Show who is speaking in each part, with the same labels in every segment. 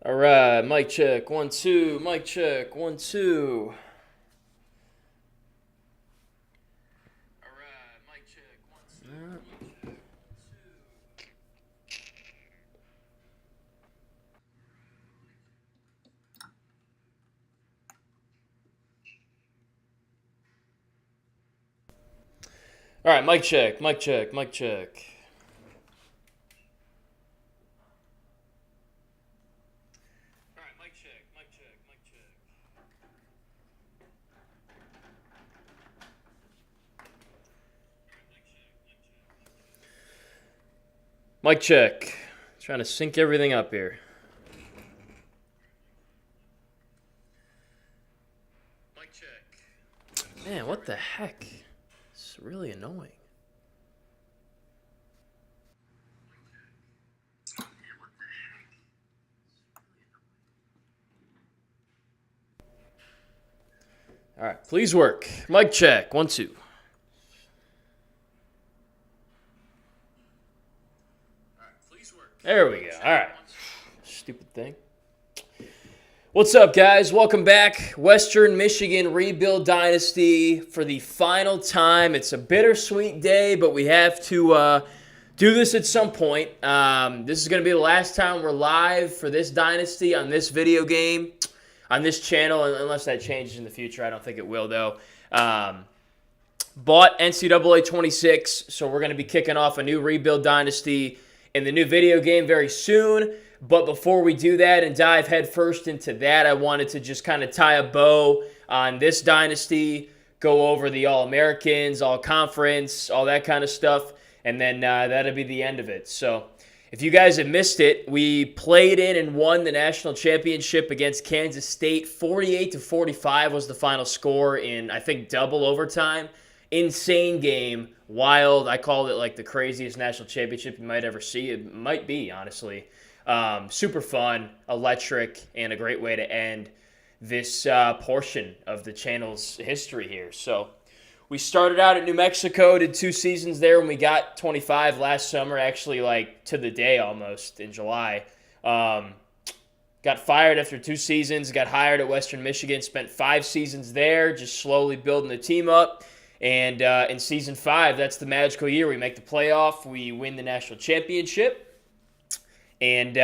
Speaker 1: All right, mic check, 1 2, mic check, 1 2. All right, mic check, 1 2. All right, mic check, mic check, mic check. All right, mic check, mic check, mic check. Mic check. Trying to sync everything up here. Mic check. Man, what the heck? It's really annoying. All right, please work. Mic check, 1 2. There we go. All right. Stupid thing. What's up, guys? Welcome back. Western Michigan Rebuild Dynasty for the final time. It's a bittersweet day, but we have to do this at some point. This is going to be the last time we're live for this dynasty on this video game, on this channel, unless that changes in the future. I don't think it will, though. Bought NCAA 26, so we're going to be kicking off a new Rebuild Dynasty in the new video game very soon. But before we do that and dive headfirst into that, I wanted to just kind of tie a bow on this dynasty, go over the All-Americans, All-Conference, all that kind of stuff, and then that'll be the end of it. So if you guys have missed it, we played in and won the national championship against Kansas State. 48-45 was the final score in, I think, double overtime. Insane game, wild. I called it like the craziest national championship you might ever see. It might be, honestly. Super fun, electric, and a great way to end this portion of the channel's history here. So we started out at New Mexico, did 2 seasons there when we got 25 last summer, actually like to the day almost in July. Got fired after 2 seasons, got hired at Western Michigan, spent 5 seasons there, just slowly building the team up. And in season 5, that's the magical year. We make the playoff. We win the national championship. And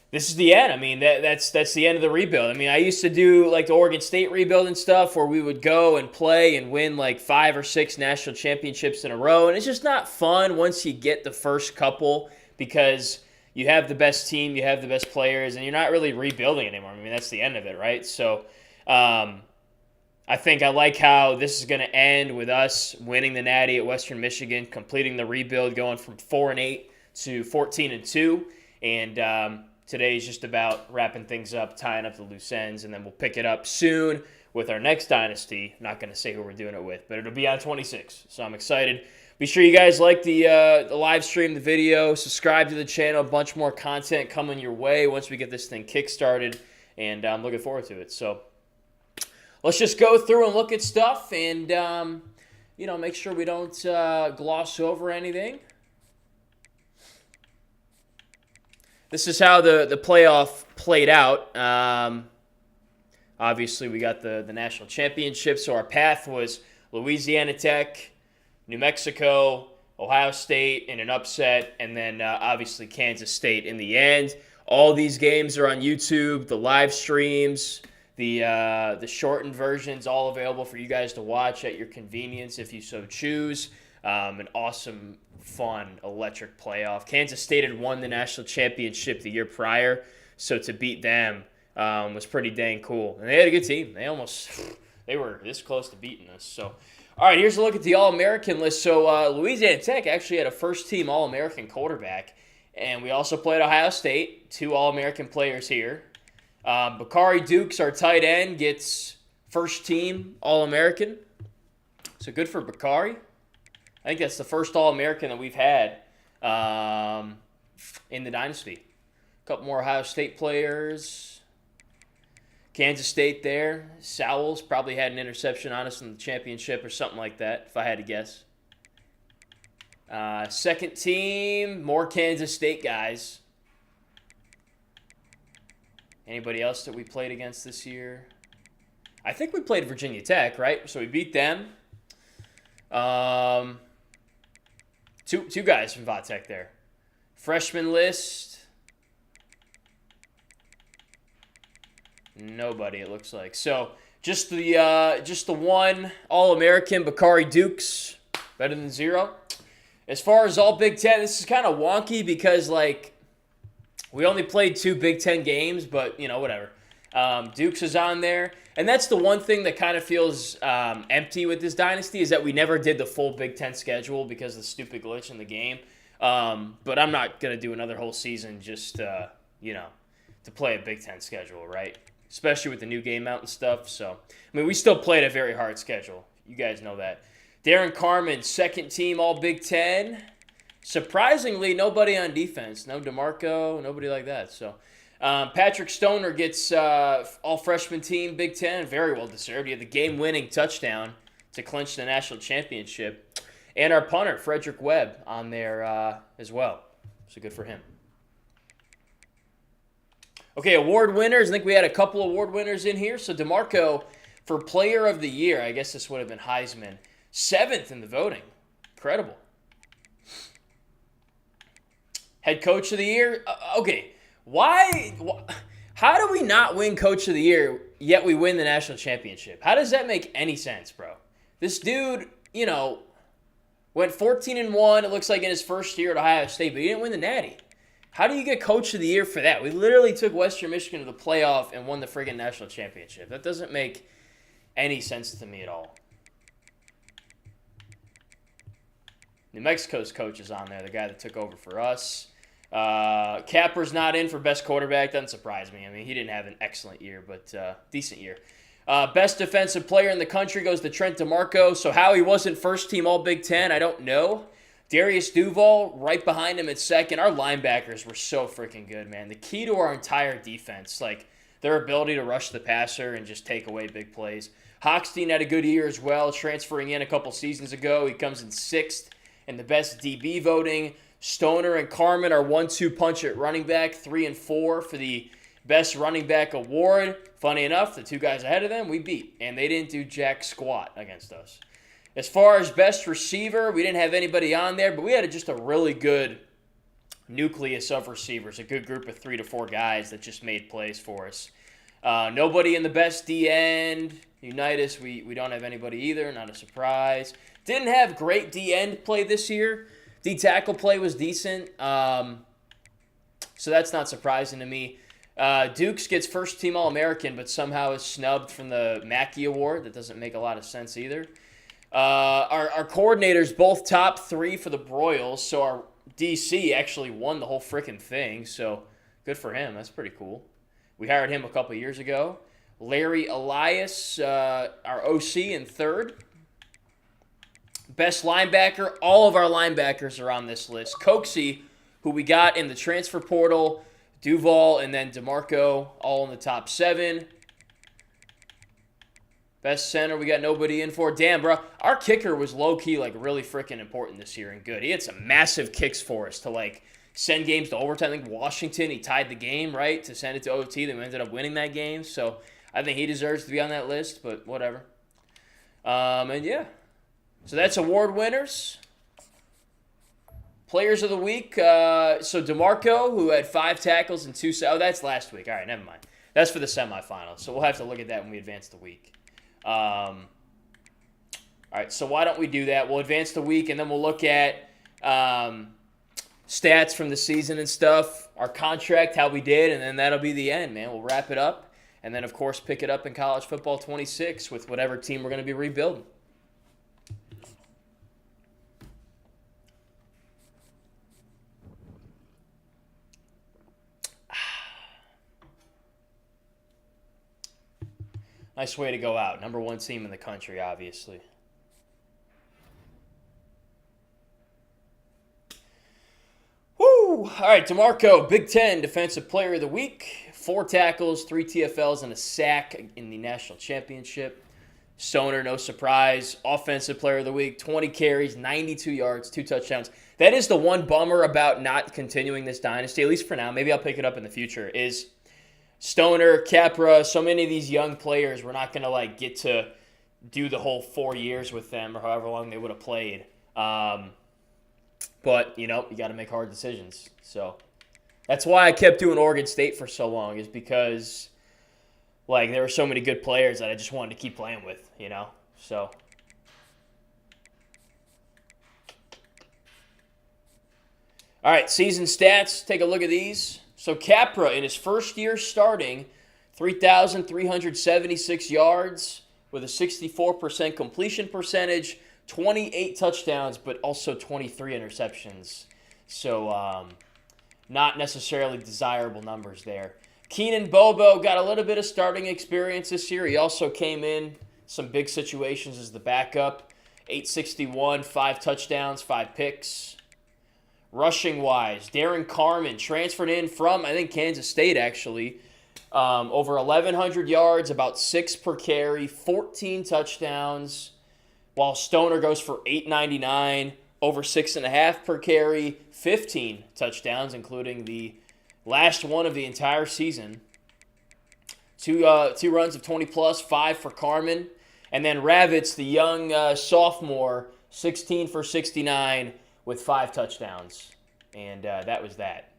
Speaker 1: this is the end. I mean, that's the end of the rebuild. I mean, I used to do like the Oregon State rebuild and stuff where we would go and play and win like 5 or 6 national championships in a row. And it's just not fun once you get the first couple because you have the best team, you have the best players, and you're not really rebuilding anymore. I mean, that's the end of it, right? So I think I like how this is going to end with us winning the Natty at Western Michigan, completing the rebuild, going from 4-8 to 14-2, and today is just about wrapping things up, tying up the loose ends, and then we'll pick it up soon with our next dynasty. I'm not going to say who we're doing it with, but it'll be on 26, so I'm excited. Be sure you guys like the live stream, the video, subscribe to the channel. A bunch more content coming your way once we get this thing kick-started, and I'm looking forward to it. So let's just go through and look at stuff and, make sure we don't gloss over anything. This is how the playoff played out. Obviously, we got the national championship, so our path was Louisiana Tech, New Mexico, Ohio State in an upset, and then obviously Kansas State in the end. All these games are on YouTube, the live streams, the shortened versions, all available for you guys to watch at your convenience if you so choose. An awesome, fun, electric playoff. Kansas State had won the national championship the year prior, so to beat them was pretty dang cool. And they had a good team. They were this close to beating us. So, all right, here's a look at the All-American list. So Louisiana Tech actually had a first-team All-American quarterback, and we also played Ohio State, 2 All-American players here. Bakari Dukes, our tight end, gets first-team All-American. So good for Bakari. I think that's the first All-American that we've had in the Dynasty. A couple more Ohio State players. Kansas State there. Sowell's probably had an interception on us in the championship or something like that, if I had to guess. Second team, more Kansas State guys. Anybody else that we played against this year? I think we played Virginia Tech, right? So we beat them. Two guys from Vatech there. Freshman list. Nobody, it looks like. So just the one All-American, Bakari Dukes. Better than 0. As far as all Big Ten, this is kind of wonky because, like, we only played 2 Big Ten games, but, you know, whatever. Dukes is on there. And that's the one thing that kind of feels empty with this dynasty is that we never did the full Big Ten schedule because of the stupid glitch in the game. But I'm not going to do another whole season just, to play a Big Ten schedule, right? Especially with the new game out and stuff. So, I mean, we still played a very hard schedule. You guys know that. Darren Carmen, second team All Big Ten. Surprisingly, nobody on defense. No DeMarco, nobody like that. So, Patrick Stoner gets all freshman team Big Ten. Very well deserved. He had the game-winning touchdown to clinch the national championship. And our punter, Frederick Webb, on there as well. So good for him. Okay, award winners. I think we had a couple award winners in here. So DeMarco, for Player of the Year, I guess this would have been Heisman. 7th in the voting. Incredible. Head Coach of the Year. Okay, why? How do we not win Coach of the Year, yet we win the national championship? How does that make any sense, bro? This dude, went 14-1, it looks like, in his first year at Ohio State, but he didn't win the Natty. How do you get Coach of the Year for that? We literally took Western Michigan to the playoff and won the friggin' national championship. That doesn't make any sense to me at all. New Mexico's coach is on there, the guy that took over for us. Capper's not in for best quarterback. Doesn't surprise me. I mean, he didn't have an excellent year, but decent year. Best defensive player in the country goes to Trent DeMarco. So how he wasn't first team All Big Ten, I don't know. Darius Duval right behind him at second. Our linebackers were so freaking good, man. The key to our entire defense, like their ability to rush the passer and just take away big plays. Hochstein had a good year as well, transferring in a couple seasons ago. He comes in 6th in the best DB voting. Stoner and Carmen are 1-2 punch at running back, 3 and 4 for the best running back award. Funny enough, the 2 guys ahead of them we beat, and they didn't do jack squat against us. As far as best receiver, we didn't have anybody on there, but we had just a really good nucleus of receivers, a good group of 3 to 4 guys that just made plays for us. Nobody in the best D-end. Unitas, we don't have anybody either, not a surprise. Didn't have great D-end play this year. D-tackle play was decent, so that's not surprising to me. Dukes gets first team All-American, but somehow is snubbed from the Mackey Award. That doesn't make a lot of sense either. Our coordinators, both top 3 for the Broyles, so our DC actually won the whole freaking thing, so good for him. That's pretty cool. We hired him a couple years ago. Larry Elias, our OC, in 3rd. Best linebacker, all of our linebackers are on this list. Coxie, who we got in the transfer portal, Duval, and then DeMarco, all in the top 7. Best center, we got nobody in for. Damn, bro. Our kicker was low-key, like, really freaking important this year and good. He had some massive kicks for us to, like, send games to overtime. I think Washington, he tied the game, right, to send it to OT. Then we ended up winning that game. So I think he deserves to be on that list, but whatever. And, yeah. So that's award winners. Players of the week. So DeMarco, who had 5 tackles and 2... Oh, that's last week. All right, never mind. That's for the semifinals. So we'll have to look at that when we advance the week. All right, so why don't we do that? We'll advance the week, and then we'll look at stats from the season and stuff, our contract, how we did, and then that'll be the end, man. We'll wrap it up, and then, of course, pick it up in College Football 26 with whatever team we're going to be rebuilding. Nice way to go out. Number 1 team in the country, obviously. Woo! All right, DeMarco, Big Ten Defensive Player of the Week. 4 tackles, 3 TFLs, and a sack in the national championship. Stoner, no surprise. Offensive Player of the Week, 20 carries, 92 yards, 2 touchdowns. That is the one bummer about not continuing this dynasty, at least for now. Maybe I'll pick it up in the future, is Stoner, Capra, so many of these young players, we're not going to like get to do the whole 4 years with them or however long they would have played. But, you know, you got to make hard decisions. So that's why I kept doing Oregon State for so long, is because, like, there were so many good players that I just wanted to keep playing with, you know? So. All right, season stats. Take a look at these. So Capra, in his first year starting, 3,376 yards with a 64% completion percentage, 28 touchdowns, but also 23 interceptions. So not necessarily desirable numbers there. Keenan Bobo got a little bit of starting experience this year. He also came in some big situations as the backup. 861, 5 touchdowns, 5 picks. Rushing-wise, Darren Carmen transferred in from, I think, Kansas State, actually. Over 1,100 yards, about 6 per carry, 14 touchdowns, while Stoner goes for 899, over 6.5 per carry, 15 touchdowns, including the last one of the entire season. Two runs of 20-plus, 5 for Carmen. And then Ravitz, the young sophomore, 16 for 69 with 5 touchdowns. And that was that.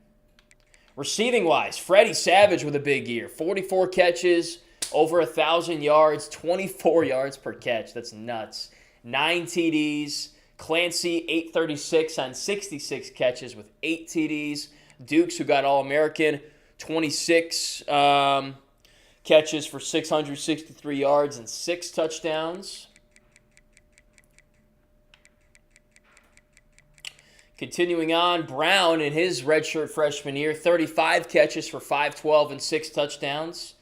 Speaker 1: Receiving-wise, Freddie Savage with a big year. 44 catches, over 1,000 yards, 24 yards per catch. That's nuts. 9 TDs. Clancy, 836 on 66 catches with 8 TDs. Dukes, who got All-American, 26 catches for 663 yards and 6 touchdowns. Continuing on, Brown in his redshirt freshman year, 35 catches for 512 and 6 touchdowns.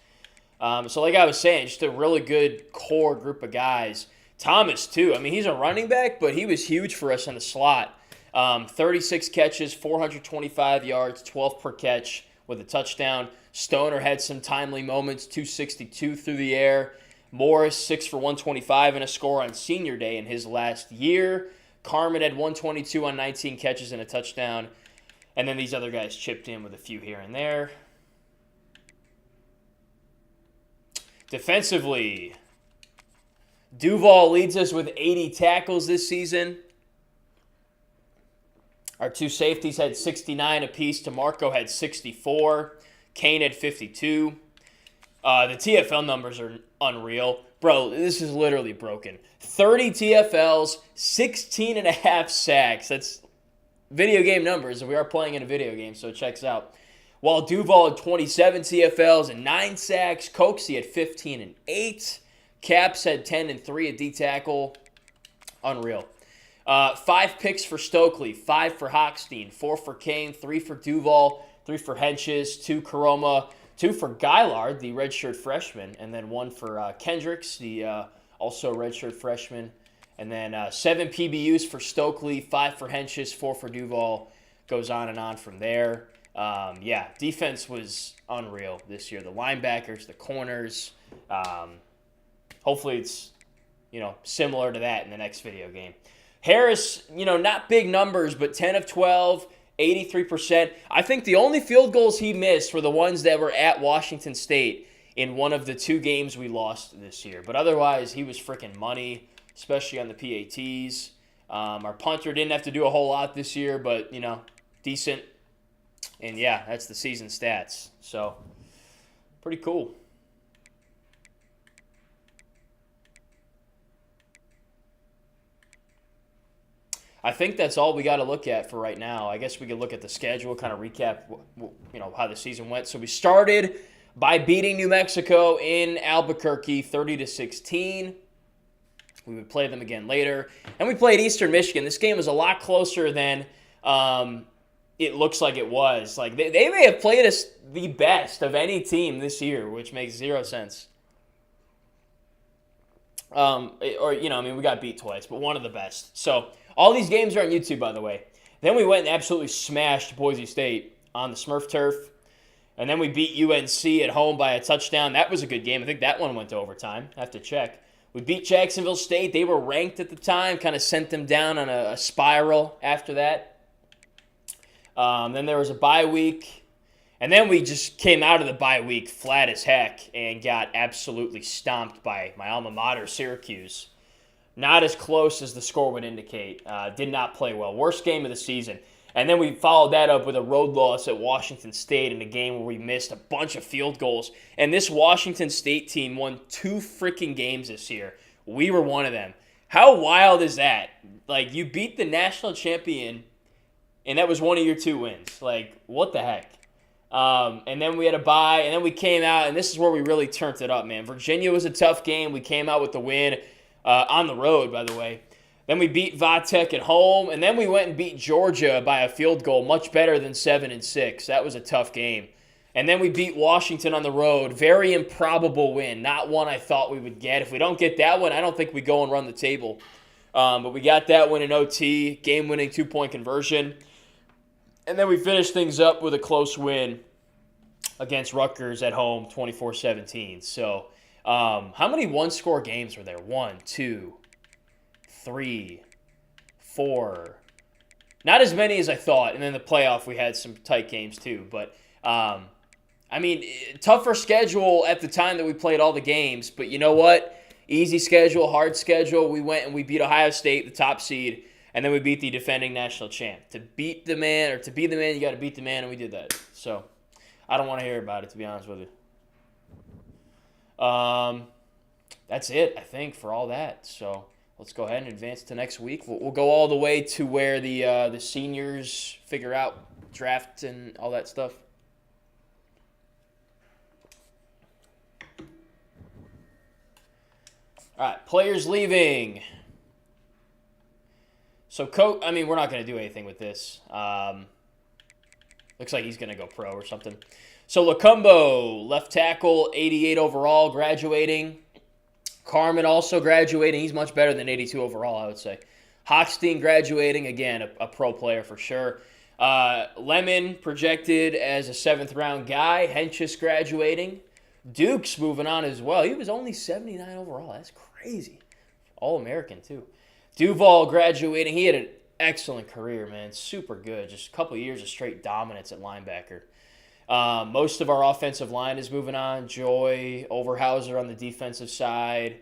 Speaker 1: So like I was saying, just a really good core group of guys. Thomas, too. I mean, he's a running back, but he was huge for us in the slot. 36 catches, 425 yards, 12 per catch with a touchdown. Stoner had some timely moments, 262 through the air. Morris, 6 for 125 and a score on senior day in his last year. Carmen had 122 on 19 catches and a touchdown. And then these other guys chipped in with a few here and there. Defensively, Duval leads us with 80 tackles this season. Our 2 safeties had 69 apiece. DeMarco had 64. Kane had 52. The TFL numbers are unreal. Bro, this is literally broken. 30 TFLs, 16 and a half sacks. That's video game numbers, and we are playing in a video game, so it checks out. While Duval had 27 TFLs and 9 sacks, Coxie had 15 and 8. Caps had 10 and 3 at D-tackle. Unreal. 5 picks for Stokely, 5 for Hochstein, 4 for Kane, 3 for Duval, 3 for Henches, 2 Karoma, 2 for Gaillard, the redshirt freshman, and then 1 for Kendricks, the also redshirt freshman. And then 7 PBUs for Stokely, 5 for Henches, 4 for Duval. Goes on and on from there. Yeah, defense was unreal this year. The linebackers, the corners. Hopefully it's, similar to that in the next video game. Harris, not big numbers, but 10 of 12, 83%. I think the only field goals he missed were the ones that were at Washington State in one of the 2 games we lost this year. But otherwise, he was freaking money, especially on the PATs. Our punter didn't have to do a whole lot this year, but, decent. And, yeah, that's the season stats. So, pretty cool. I think that's all we got to look at for right now. I guess we could look at the schedule, kind of recap, how the season went. So we started by beating New Mexico in Albuquerque, 30-16. We would play them again later, and we played Eastern Michigan. This game was a lot closer than it looks like it was. Like they may have played us the best of any team this year, which makes 0 sense. We got beat twice, but one of the best. So all these games are on YouTube, by the way. Then we went and absolutely smashed Boise State on the Smurf turf. And then we beat UNC at home by a touchdown. That was a good game. I think that one went to overtime. I have to check. We beat Jacksonville State. They were ranked at the time. Kind of sent them down on a spiral after that. Then there was a bye week. And then we just came out of the bye week flat as heck and got absolutely stomped by my alma mater, Syracuse. Not as close as the score would indicate. Did not play well. Worst game of the season. And then we followed that up with a road loss at Washington State in a game where we missed a bunch of field goals. And this Washington State team won 2 freaking games this year. We were one of them. How wild is that? Like, you beat the national champion, and that was one of your 2 wins. Like, what the heck? And then we had a bye, and then we came out, and this is where we really turned it up, man. Virginia was a tough game. We came out with the win on the road, by the way. Then we beat Vatech at home, and then we went and beat Georgia by a field goal, much better than 7-6. That was a tough game. And then we beat Washington on the road. Very improbable win, not one I thought we would get. If we don't get that one, I don't think we go and run the table. But we got that win in OT, game-winning 2-point conversion. And then we finished things up with a close win against Rutgers at home, 24-17. So how many one-score games were there? 1, 2, 3, 4. Not as many as I thought. And then the playoff, we had some tight games too. But, I mean, tougher schedule at the time that we played all the games. But you know what? Easy schedule, hard schedule. We went and we beat Ohio State, the top seed. And then we beat the defending national champ. To be the man, you got to beat the man, and we did that. So I don't want to hear about it, to be honest with you. That's it, I think, for all that. So let's go ahead and advance to next week. We'll go all the way to where the seniors figure out draft and all that stuff. All right, players leaving. So, we're not going to do anything with this. Looks like he's going to go pro or something. So, Lacumbo, left tackle, 88 overall, graduating. Carmen also graduating. He's much better than 82 overall, I would say. Hochstein graduating. Again, a pro player for sure. Lemon projected as a 7th-round guy. Henchis graduating. Duke's moving on as well. He was only 79 overall. That's crazy. All-American, too. Duval graduating. He had an excellent career, man. Super good. Just a couple of years of straight dominance at linebacker. Most of our offensive line is moving on. Joy, Overhauser on the defensive side.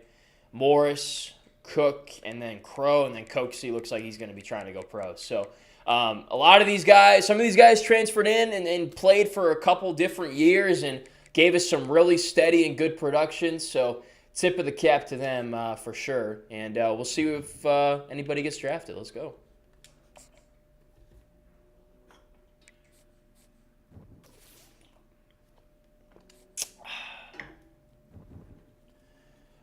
Speaker 1: Morris, Cook, and then Crow. And then Coxey looks like he's going to be trying to go pro. So a lot of these guys, some of these guys transferred in and played for a couple different years and gave us some really steady and good production. So tip of the cap to them for sure. And we'll see if anybody gets drafted. Let's go.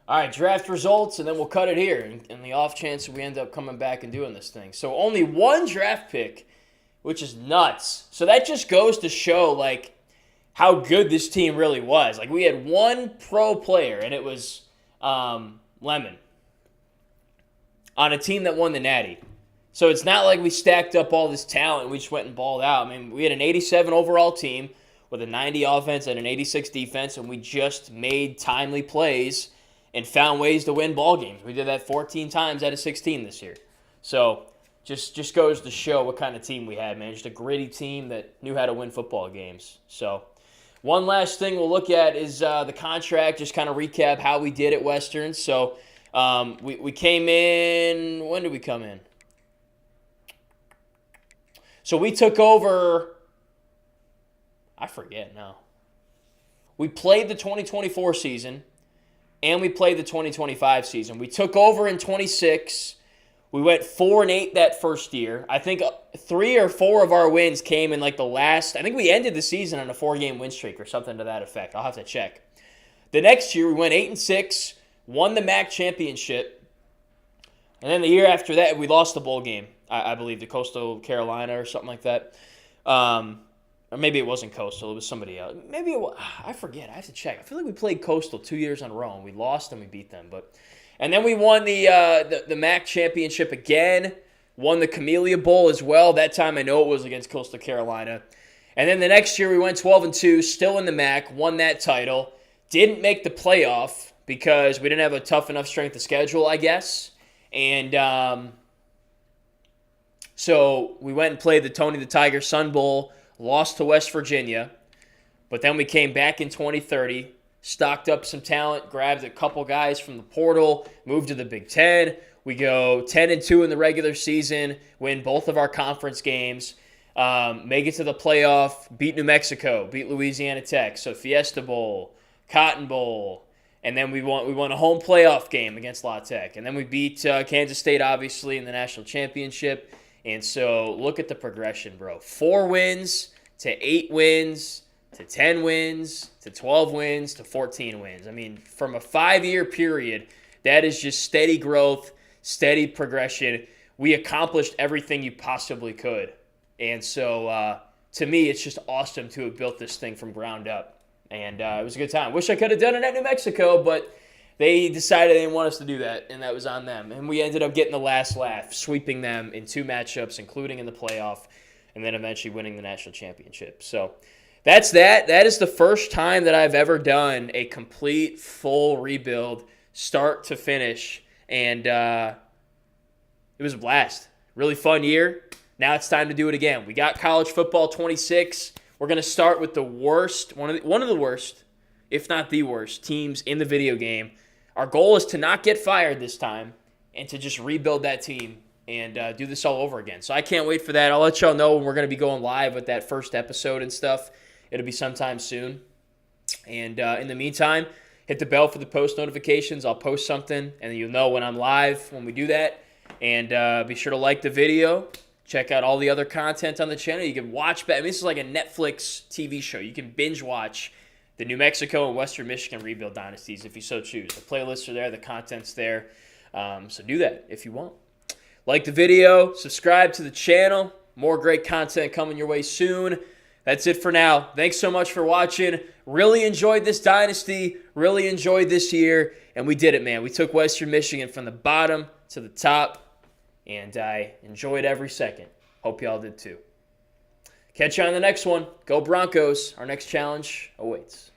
Speaker 1: All right, draft results, and then we'll cut it here in the off chance that we end up coming back and doing this thing. So only 1 draft pick, which is nuts. So that just goes to show, like, how good this team really was. Like, we had 1 pro player, and it was Lemon on a team that won the Natty. So it's not like we stacked up all this talent and we just went and balled out. I mean, we had an 87 overall team with a 90 offense and an 86 defense, and we just made timely plays and found ways to win ball games. We did that 14 times out of 16 this year. So just goes to show what kind of team we had, man. Just a gritty team that knew how to win football games. So one last thing we'll look at is the contract, just kind of recap how we did at Western. So we came in – when did we come in? So we took over – I forget now. We played the 2024 season, and we played the 2025 season. We took over in 26. We went 4-8 that first year. I think 3 or 4 of our wins came in like the last. I think we ended the season on a 4-game win streak or something to that effect. I'll have to check. The next year we went 8-6, won the MAC championship, and then the year after that we lost the bowl game. I believe to Coastal Carolina or something like that. Or maybe it wasn't Coastal. It was somebody else. Maybe it was, I forget. I have to check. I feel like we played Coastal 2 years in a row, and we lost and we beat them. And then we won the MAC championship again, won the Camellia Bowl as well. That time I know it was against Coastal Carolina. And then the next year we went 12-2, still in the MAC, won that title. Didn't make the playoff because we didn't have a tough enough strength of schedule, I guess. And so we went and played the Tony the Tiger Sun Bowl, lost to West Virginia. But then we came back in 2030, stocked up some talent, grabbed a couple guys from the portal, moved to the Big Ten. We go 10-2 in the regular season, win both of our conference games, make it to the playoff, beat New Mexico, beat Louisiana Tech. So Fiesta Bowl, Cotton Bowl, and then we won a home playoff game against La Tech. And then we beat Kansas State, obviously, in the national championship. And so look at the progression, bro. 4 wins to 8 wins to 10 wins to 12 wins to 14 wins. I mean, from a 5-year period, that is just steady growth, steady progression. We accomplished everything you possibly could. And so to me, it's just awesome to have built this thing from ground up. And it was a good time. Wish I could have done it at New Mexico, but they decided they didn't want us to do that, and that was on them. And we ended up getting the last laugh, sweeping them in 2 matchups, including in the playoff, and then eventually winning the national championship. So that's that. That is the first time that I've ever done a complete, full rebuild, start to finish. And it was a blast. Really fun year. Now it's time to do it again. We got college football 26. We're going to start with the worst, one of the worst, if not the worst, teams in the video game. Our goal is to not get fired this time and to just rebuild that team and do this all over again. So I can't wait for that. I'll let y'all know when we're going to be going live with that first episode and stuff. It'll be sometime soon. And in the meantime, hit the bell for the post notifications. I'll post something, and you'll know when I'm live when we do that. And be sure to like the video. Check out all the other content on the channel. You can watch back. I mean, this is like a Netflix TV show. You can binge watch the New Mexico and Western Michigan rebuild dynasties if you so choose. The playlists are there. The content's there. So do that if you want. Like the video. Subscribe to the channel. More great content coming your way soon. That's it for now. Thanks so much for watching. Really enjoyed this dynasty. Really enjoyed this year. And we did it, man. We took Western Michigan from the bottom to the top. And I enjoyed every second. Hope y'all did too. Catch you on the next one. Go Broncos. Our next challenge awaits.